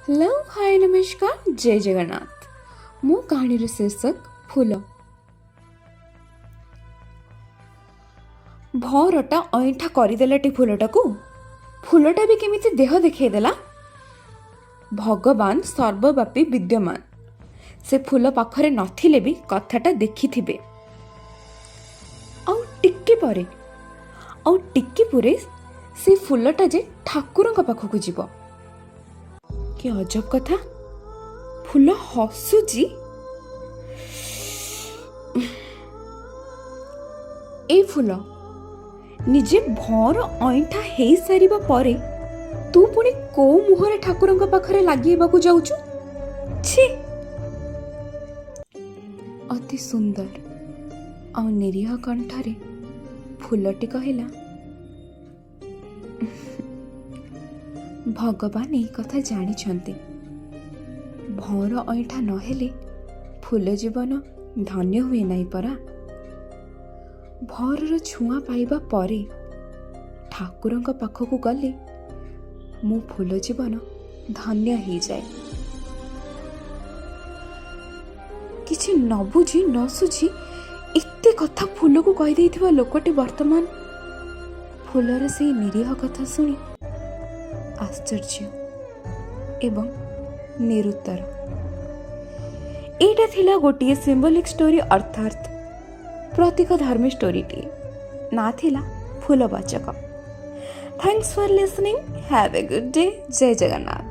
Hello hi नमस्कार जय जगन्नाथ। मो कहानीर शीर्षक फूल। भौरटा अईठा करदेलाटी फूलटाकू। फूलटा भी केमिति देह देखैदेला। भगवान सर्वव्यापी विद्यमान। से फूल पाखरे नथिले भी कथाटा देखिथिबे। आउ टिक्के पुरे से फूलटा जे ठाकुरଙ୍କ पाखକୁ ଯିବ। कि अजब कथा, फूल हसुची। ए फूल निजे भौर अईठा हेई सारिबा परे तू पुणी को मुहरे ठाकुरଙ୍କ पाखरे लागिबाकू जाउछु। छी, अति सुंदर आ निरीह कंठरे फूलटी कहला, भगवान ये कथा जानी। भौर अईठा नहेले फूल जीवन धन्य हुए नहीं परा। भौरर छुआ पाइबा परे ठाकुरଙ୍କ पाखକୁ गले मो फूल जीवन धन्य हो जाए। किछि न बुझी न सुझी एते कथा फूल को कहि देथिबा लोकटी वर्तमान फूलर से निरीह कथा सुनी आश्चर्य एवं निरुत्तर। एटा थिला गोटिए सिंबलिक स्टोरी अर्थात प्रतीक धर्मी स्टोरीटी ना थिला फूलवाचक। Thanks for listening. Have a good day. जय जगन्नाथ।